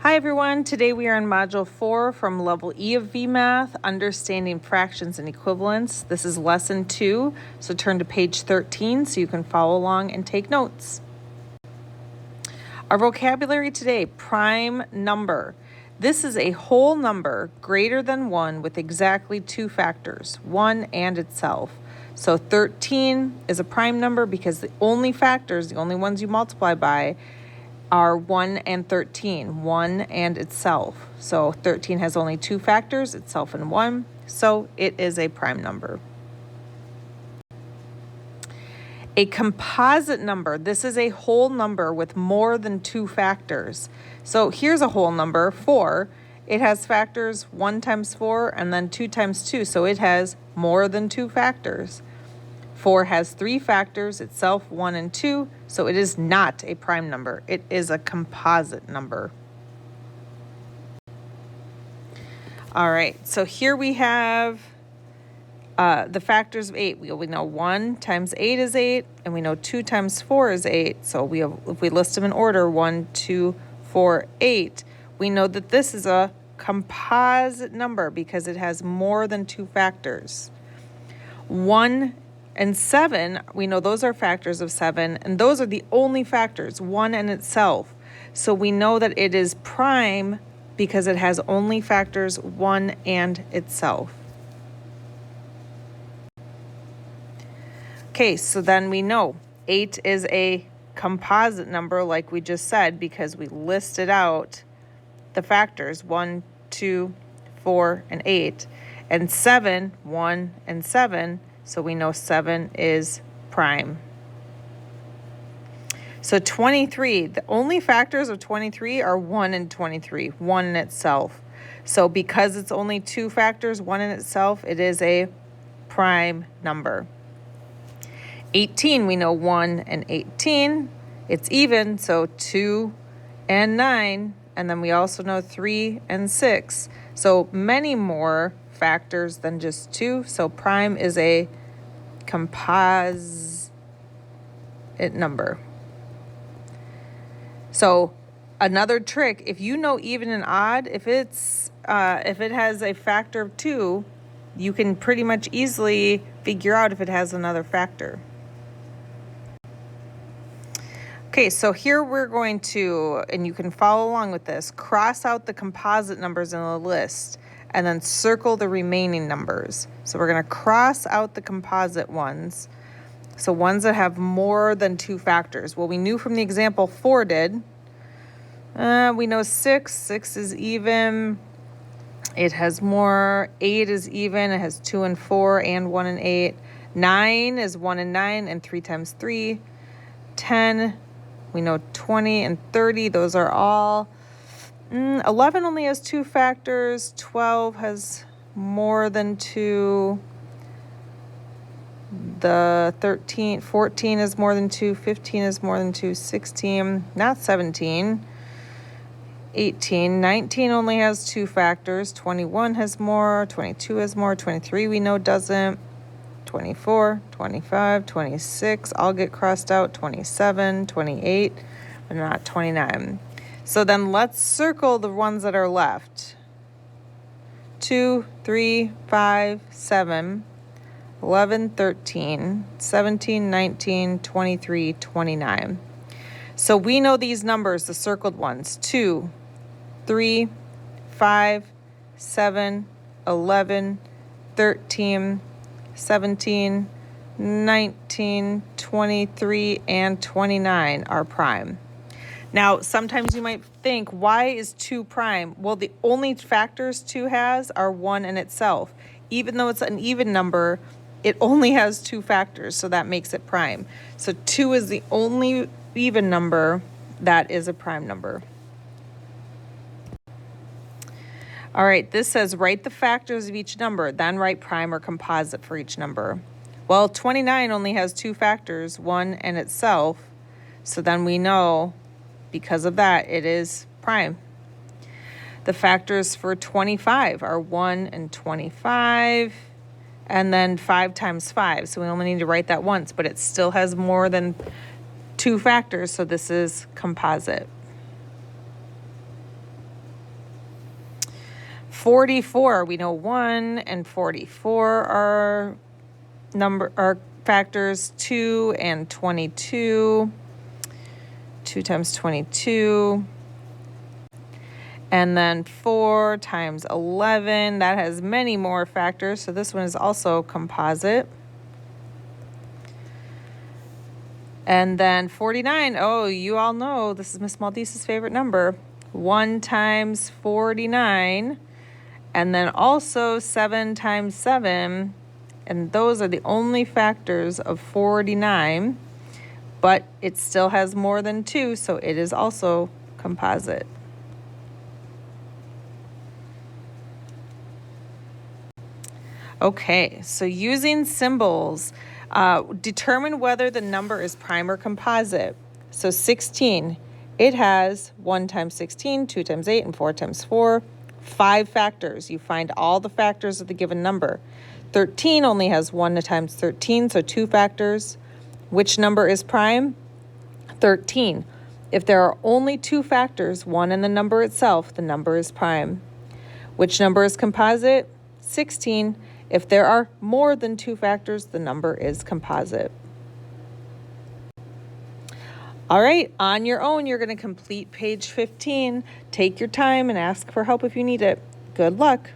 Hi everyone, today we are in Module 4 from Level E of VMath, Understanding Fractions and Equivalents. This is Lesson 2, so turn to page 13 so you can follow along and take notes. Our vocabulary today, prime number. This is a whole number greater than 1 with exactly two factors, 1 and itself. So 13 is a prime number because the only factors, the only ones you multiply by, are 1 and 13, 1 and itself. So 13 has only two factors, itself and 1, so it is a prime number. A composite number, this is a whole number with more than two factors. So here's a whole number, 4. It has factors 1 times 4 and then 2 times 2, so it has more than two factors. 4 has 3 factors, itself 1 and 2, so it is not a prime number. It is a composite number. All right, so here we have the factors of 8. We know 1 times 8 is 8, and we know 2 times 4 is 8. So if we list them in order, 1, 2, 4, 8, we know that this is a composite number because it has more than two factors. 1 and 7, we know those are factors of 7, and those are the only factors, 1 and itself. So we know that it is prime because it has only factors 1 and itself. Okay, so then we know 8 is a composite number like we just said because we listed out the factors 1, 2, 4, and 8. And 7, 1 and 7, so we know 7 is prime. So 23, the only factors of 23 are 1 and 23, 1 in itself. So because it's only two factors, 1 in itself, it is a prime number. 18, we know 1 and 18, it's even, so 2 and 9, and then we also know 3 and 6. So many more factors than just 2, so prime is a composite number. So another trick, if you know even and odd, if it has a factor of 2, you can pretty much easily figure out if it has another factor. Okay, so here we're going to, and you can follow along with this, cross out the composite numbers in the list and then circle the remaining numbers. So we're going to cross out the composite ones, so ones that have more than two factors. Well, we knew from the example 4 did. We know 6 is even. It has more. 8 is even. It has 2 and 4 and 1 and 8. 9 is 1 and 9 and 3 times 3. 10, we know 20 and 30, those are all. 11 only has two factors. 12 has more than two. The 14 is more than 2. 15 is more than 2. 16, not 17. 18, 19 only has two factors. 21 has more. 22 has more. 23 we know doesn't. 24, 25, 26, all get crossed out. 27, 28, but not 29. So then let's circle the ones that are left. 2, 3, 5, 7, 11, 13, 17, 19, 23, 29. So we know these numbers, the circled ones, 2, 3, 5, 7, 11, 13, 17, 19, 23, and 29 are prime. Now, sometimes you might think, why is 2 prime? Well, the only factors 2 has are 1 in itself. Even though it's an even number, it only has two factors, so that makes it prime. So 2 is the only even number that is a prime number. All right, this says write the factors of each number, then write prime or composite for each number. Well, 29 only has two factors, 1 and itself, so then we know because of that it is prime. The factors for 25 are 1 and 25, and then 5 times 5, so we only need to write that once, but it still has more than two factors, so this is composite. 44, we know 1 and 44 are factors. 2 and 22. 2 times 22. And then 4 times 11, that has many more factors, so this one is also composite. And then 49, oh, you all know, this is Miss Maldise's favorite number. 1 times 49, and then also 7 times 7, and those are the only factors of 49, but it still has more than 2, so it is also composite. Okay, so using symbols, determine whether the number is prime or composite. So 16, it has 1 times 16, 2 times 8, and 4 times 4. 5 factors. You find all the factors of the given number. 13 only has 1 times 13, so 2 factors. Which number is prime? 13. If there are only 2 factors, 1 in the number itself, the number is prime. Which number is composite? 16. If there are more than 2 factors, the number is composite. All right, on your own, you're going to complete page 15. Take your time and ask for help if you need it. Good luck.